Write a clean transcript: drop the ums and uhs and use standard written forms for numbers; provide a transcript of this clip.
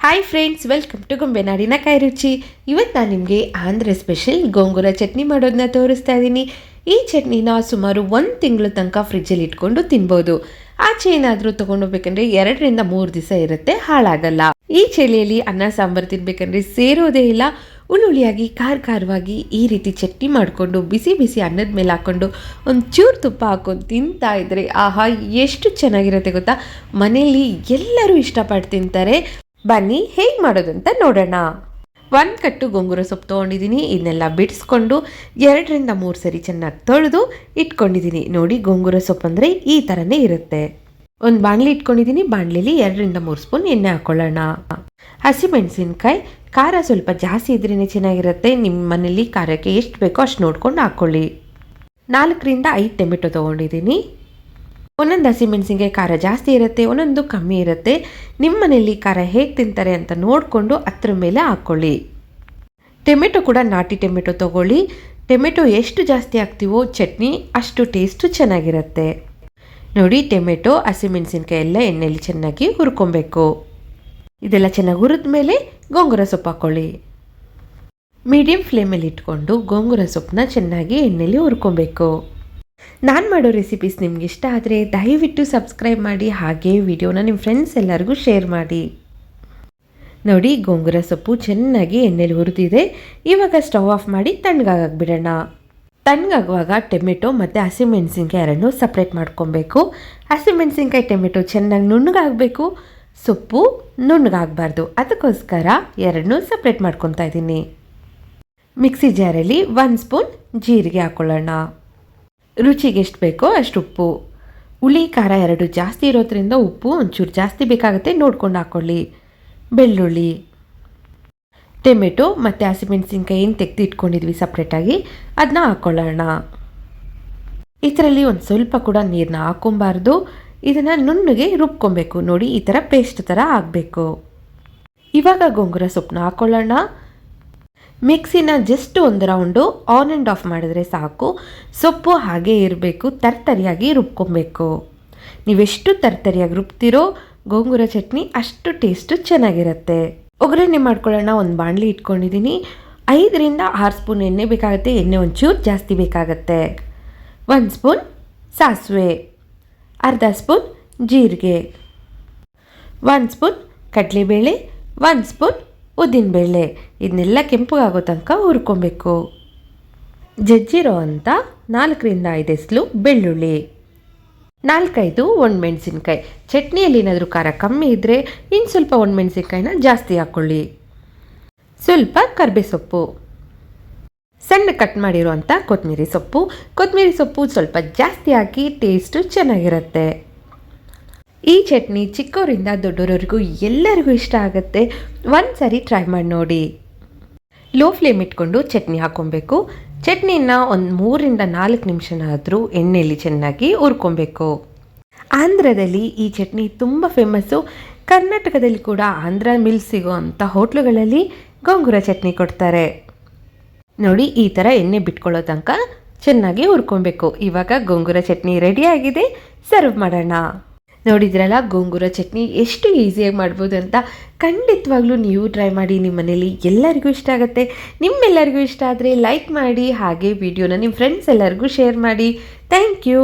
Hi friends, welcome to ಗೊಂಬೆನಾಡಿನ ಕೈ ರುಚಿ. ಇವತ್ತು ನಾನು ನಿಮಗೆ ಆಂಧ್ರ ಸ್ಪೆಷಲ್ ಗೋಂಗೂರ ಚಟ್ನಿ ಮಾಡೋದನ್ನ ತೋರಿಸ್ತಾ ಇದ್ದೀನಿ. ಈ ಚಟ್ನಿನ ಸುಮಾರು 1 ತಿಂಗಳು ತನಕ ಫ್ರಿಜ್ಜಲ್ಲಿ ಇಟ್ಕೊಂಡು ತಿನ್ಬೋದು. ಆಚೆ ಏನಾದರೂ ತೊಗೊಂಡೋಗ್ಬೇಕಂದ್ರೆ 2ರಿಂದ 3 ದಿವಸ ಇರುತ್ತೆ, ಹಾಳಾಗಲ್ಲ. ಈ ಚಳಿಯಲ್ಲಿ ಅನ್ನ ಸಾಂಬಾರು ತಿನ್ಬೇಕಂದ್ರೆ ಸೇರೋದೇ ಇಲ್ಲ. ಹುಳಿಯಾಗಿ ಖಾರವಾಗಿ ಈ ರೀತಿ ಚಟ್ನಿ ಮಾಡಿಕೊಂಡು ಬಿಸಿ ಬಿಸಿ ಅನ್ನದ ಮೇಲೆ ಹಾಕ್ಕೊಂಡು ಒಂಚೂರು ತುಪ್ಪ ಹಾಕೊಂಡು ತಿಂತಾ ಇದ್ರೆ ಆಹಾ, ಎಷ್ಟು ಚೆನ್ನಾಗಿರುತ್ತೆ ಗೊತ್ತಾ. ಮನೆಯಲ್ಲಿ ಎಲ್ಲರೂ ಇಷ್ಟಪಟ್ಟು ತಿಂತಾರೆ. ಬನ್ನಿ ಹೇಗೆ ಮಾಡೋದಂತ ನೋಡೋಣ. 1 ಕಟ್ಟು ಗೋಂಗೂರ ಸೊಪ್ಪು ತೊಗೊಂಡಿದ್ದೀನಿ. ಇದನ್ನೆಲ್ಲ ಬಿಡಿಸ್ಕೊಂಡು 2ರಿಂದ 3 ಸರಿ ಚೆನ್ನಾಗಿ ತೊಳೆದು ಇಟ್ಕೊಂಡಿದ್ದೀನಿ. ನೋಡಿ, ಗೋಂಗೂರ ಸೊಪ್ಪು ಅಂದರೆ ಈ ಥರನೇ ಇರುತ್ತೆ. ಒಂದು ಬಾಣಲಿ ಇಟ್ಕೊಂಡಿದ್ದೀನಿ. ಬಾಣಲಿಲಿ 2ರಿಂದ 3 ಸ್ಪೂನ್ ಎಣ್ಣೆ ಹಾಕ್ಕೊಳ್ಳೋಣ. ಹಸಿಮೆಣಸಿನ್ಕಾಯಿ ಖಾರ ಸ್ವಲ್ಪ ಜಾಸ್ತಿ ಇದ್ರೇ ಚೆನ್ನಾಗಿರುತ್ತೆ. ನಿಮ್ಮ ಮನೇಲಿ ಖಾರಕ್ಕೆ ಎಷ್ಟು ಬೇಕೋ ಅಷ್ಟು ನೋಡ್ಕೊಂಡು ಹಾಕ್ಕೊಳ್ಳಿ. 4ರಿಂದ 5 ಟೊಮೆಟೊ ತೊಗೊಂಡಿದ್ದೀನಿ. ಒಂದೊಂದು ಹಸಿಮೆಣಸಿನ್ಕಾಯಿ ಖಾರ ಜಾಸ್ತಿ ಇರುತ್ತೆ, ಒಂದೊಂದು ಕಮ್ಮಿ ಇರುತ್ತೆ. ನಿಮ್ಮ ಮನೆಯಲ್ಲಿ ಖಾರ ಹೇಗೆ ತಿಂತಾರೆ ಅಂತ ನೋಡಿಕೊಂಡು ಅದ್ರ ಮೇಲೆ ಹಾಕ್ಕೊಳ್ಳಿ. ಟೊಮೆಟೊ ಕೂಡ ನಾಟಿ ಟೊಮೆಟೊ ತೊಗೊಳ್ಳಿ. ಟೊಮೆಟೊ ಎಷ್ಟು ಜಾಸ್ತಿ ಹಾಕ್ತೀವೋ ಚಟ್ನಿ ಅಷ್ಟು ಟೇಸ್ಟು ಚೆನ್ನಾಗಿರುತ್ತೆ. ನೋಡಿ, ಟೊಮೆಟೊ ಹಸಿಮೆಣಸಿನ್ಕಾಯಿ ಎಲ್ಲ ಎಣ್ಣೆಯಲ್ಲಿ ಚೆನ್ನಾಗಿ ಹುರ್ಕೊಬೇಕು. ಇದೆಲ್ಲ ಚೆನ್ನಾಗಿ ಹುರಿದ ಮೇಲೆ ಗೋಂಗೂರ ಸೊಪ್ಪು ಹಾಕ್ಕೊಳ್ಳಿ. ಮೀಡಿಯಂ ಫ್ಲೇಮಲ್ಲಿ ಇಟ್ಕೊಂಡು ಗೋಂಗೂರ ಸೊಪ್ಪನ್ನ ಚೆನ್ನಾಗಿ ಎಣ್ಣೆಯಲ್ಲಿ ಹುರ್ಕೊಬೇಕು. ನಾನು ಮಾಡೋ ರೆಸಿಪೀಸ್ ನಿಮ್ಗೆ ಇಷ್ಟ ಆದರೆ ದಯವಿಟ್ಟು ಸಬ್ಸ್ಕ್ರೈಬ್ ಮಾಡಿ, ಹಾಗೆ ವಿಡಿಯೋನ ನಿಮ್ಮ ಫ್ರೆಂಡ್ಸ್ ಎಲ್ಲರಿಗೂ ಶೇರ್ ಮಾಡಿ. ನೋಡಿ, ಗೋಂಗೂರ ಸೊಪ್ಪು ಚೆನ್ನಾಗಿ ಎಣ್ಣೆಲಿ ಹುರಿದಿದೆ. ಇವಾಗ ಸ್ಟವ್ ಆಫ್ ಮಾಡಿ ತಣ್ಣಗಾಗಬಿಡೋಣ. ತಣ್ಣಗಾಗುವಾಗ ಟೊಮೆಟೊ ಮತ್ತು ಹಸಿಮೆಣಸಿನ್ಕಾಯಿ ಎರಡನ್ನೂ ಸಪ್ರೇಟ್ ಮಾಡ್ಕೊಬೇಕು. ಹಸಿಮೆಣಸಿನ್ಕಾಯಿ ಟೊಮೆಟೊ ಚೆನ್ನಾಗಿ ನುಣ್ಣಗಾಗಬೇಕು, ಸೊಪ್ಪು ನುಣ್ಣಗಾಗಬಾರ್ದು. ಅದಕ್ಕೋಸ್ಕರ ಎರಡನ್ನೂ ಸಪ್ರೇಟ್ ಮಾಡ್ಕೊತಾ ಇದ್ದೀನಿ. ಮಿಕ್ಸಿ ಜಾರಲ್ಲಿ 1 ಸ್ಪೂನ್ ಜೀರಿಗೆ ಹಾಕ್ಕೊಳ್ಳೋಣ. ರುಚಿಗೆ ಎಷ್ಟು ಬೇಕೋ ಅಷ್ಟು ಉಪ್ಪು. ಹುಳಿ ಖಾರ 2 ಜಾಸ್ತಿ ಇರೋದ್ರಿಂದ ಉಪ್ಪು ಒಂಚೂರು ಜಾಸ್ತಿ ಬೇಕಾಗುತ್ತೆ, ನೋಡ್ಕೊಂಡು ಹಾಕ್ಕೊಳ್ಳಿ. ಬೆಳ್ಳುಳ್ಳಿ, ಟೊಮೆಟೊ ಮತ್ತು ಹಸಿಮೆಣಸಿನ್ಕಾಯಿ ಏನು ತೆಗೆದು ಇಟ್ಕೊಂಡಿದ್ವಿ ಸಪ್ರೇಟಾಗಿ, ಅದನ್ನ ಹಾಕ್ಕೊಳ್ಳೋಣ. ಇದರಲ್ಲಿ ಒಂದು ಸ್ವಲ್ಪ ಕೂಡ ನೀರನ್ನ ಹಾಕ್ಕೊಬಾರ್ದು. ಇದನ್ನು ನುಣ್ಣಗೆ ರುಬ್ಕೊಬೇಕು. ನೋಡಿ, ಈ ಥರ ಪೇಸ್ಟ್ ಥರ ಆಗಬೇಕು. ಇವಾಗ ಗೋಂಗೂರ ಸೊಪ್ಪನ್ನ ಹಾಕ್ಕೊಳ್ಳೋಣ. ಮಿಕ್ಸಿನ just 1 round on and off ಮಾಡಿದ್ರೆ ಸಾಕು. ಸೊಪ್ಪು ಹಾಗೇ ಇರಬೇಕು, ತರ್ತರಿಯಾಗಿ ರುಬ್ಕೊಬೇಕು. ನೀವೆಷ್ಟು ತರ್ತರಿಯಾಗಿ ರುಬ್ತಿರೋ ಗೋಂಗೂರ ಚಟ್ನಿ ಅಷ್ಟು ಟೇಸ್ಟು ಚೆನ್ನಾಗಿರುತ್ತೆ. ಒಗ್ಗರಣೆ ಮಾಡ್ಕೊಳ್ಳೋಣ. ಒಂದು ಬಾಣಲಿ ಇಟ್ಕೊಂಡಿದ್ದೀನಿ. 5ರಿಂದ 6 ಸ್ಪೂನ್ ಎಣ್ಣೆ ಬೇಕಾಗುತ್ತೆ. ಎಣ್ಣೆ ಒಂಚೂರು ಜಾಸ್ತಿ ಬೇಕಾಗತ್ತೆ. 1 ಸ್ಪೂನ್ ಸಾಸಿವೆ, ಅರ್ಧ ಸ್ಪೂನ್ ಜೀರಿಗೆ, 1 ಸ್ಪೂನ್ ಕಡಲೆಬೇಳೆ, 1 ಸ್ಪೂನ್ ಉದ್ದಿನಬೇಳೆ. ಇದನ್ನೆಲ್ಲ ಕೆಂಪುಗಾಗೋ ತನಕ ಹುರ್ಕೊಬೇಕು. ಜಜ್ಜಿರೋ ಅಂತ 4ರಿಂದ 5 ಎಸಳು ಬೆಳ್ಳುಳ್ಳಿ, 4-5 ಒಣಮೆಣಸಿನ್ಕಾಯಿ. ಚಟ್ನಿಯಲ್ಲಿ ಏನಾದರೂ ಖಾರ ಕಮ್ಮಿ ಇದ್ದರೆ ಇನ್ನು ಸ್ವಲ್ಪ ಒಣಮೆಣಸಿನ್ಕಾಯಿನ ಜಾಸ್ತಿ ಹಾಕ್ಕೊಳ್ಳಿ. ಸ್ವಲ್ಪ ಕರ್ಬೇ ಸೊಪ್ಪು, ಸಣ್ಣ ಕಟ್ ಮಾಡಿರೋ ಅಂಥ ಕೊತ್ತಂಬರಿ ಸೊಪ್ಪು ಸ್ವಲ್ಪ ಜಾಸ್ತಿ ಹಾಕಿ ಟೇಸ್ಟು ಚೆನ್ನಾಗಿರುತ್ತೆ. ಈ ಚಟ್ನಿ ಚಿಕ್ಕವರಿಂದ ದೊಡ್ಡವರವರೆಗೂ ಎಲ್ಲರಿಗೂ ಇಷ್ಟ ಆಗುತ್ತೆ. ಒಂದು ಸಾರಿ ಟ್ರೈ ಮಾಡಿ ನೋಡಿ. ಲೋ ಫ್ಲೇಮ್ ಇಟ್ಕೊಂಡು ಚಟ್ನಿ ಹಾಕ್ಕೊಬೇಕು. ಚಟ್ನಿನ ಒಂದು 3ರಿಂದ 4 ನಿಮಿಷನಾದರೂ ಎಣ್ಣೆಯಲ್ಲಿ ಚೆನ್ನಾಗಿ ಹುರ್ಕೊಬೇಕು. ಆಂಧ್ರದಲ್ಲಿ ಈ ಚಟ್ನಿ ತುಂಬ ಫೇಮಸ್ಸು. ಕರ್ನಾಟಕದಲ್ಲಿ ಕೂಡ ಆಂಧ್ರ ಮಿಲ್ ಸಿಗೋ ಅಂಥ ಹೋಟ್ಲುಗಳಲ್ಲಿ ಗೋಂಗೂರ ಚಟ್ನಿ ಕೊಡ್ತಾರೆ. ನೋಡಿ, ಈ ಥರ ಎಣ್ಣೆ ಬಿಟ್ಕೊಳ್ಳೋ ತನಕ ಚೆನ್ನಾಗಿ ಹುರ್ಕೊಬೇಕು. ಇವಾಗ ಗೋಂಗೂರ ಚಟ್ನಿ ರೆಡಿಯಾಗಿದೆ, ಸರ್ವ್ ಮಾಡೋಣ. ನೋಡಿದ್ರಲ್ಲ, ಗೋಂಗೂರ ಚಟ್ನಿ ಎಷ್ಟು ಈಸಿಯಾಗಿ ಮಾಡ್ಬೋದು ಅಂತ. ಖಂಡಿತವಾಗ್ಲೂ ನೀವು ಟ್ರೈ ಮಾಡಿ. ನಿಮ್ಮ ಮನೇಲಿ ಎಲ್ಲರಿಗೂ ಇಷ್ಟ ಆಗುತ್ತೆ. ನಿಮ್ಮೆಲ್ಲರಿಗೂ ಇಷ್ಟ ಆದರೆ ಲೈಕ್ ಮಾಡಿ, ಹಾಗೆ ವಿಡಿಯೋನ ನಿಮ್ಮ ಫ್ರೆಂಡ್ಸ್ ಎಲ್ಲರಿಗೂ ಶೇರ್ ಮಾಡಿ. Thank you.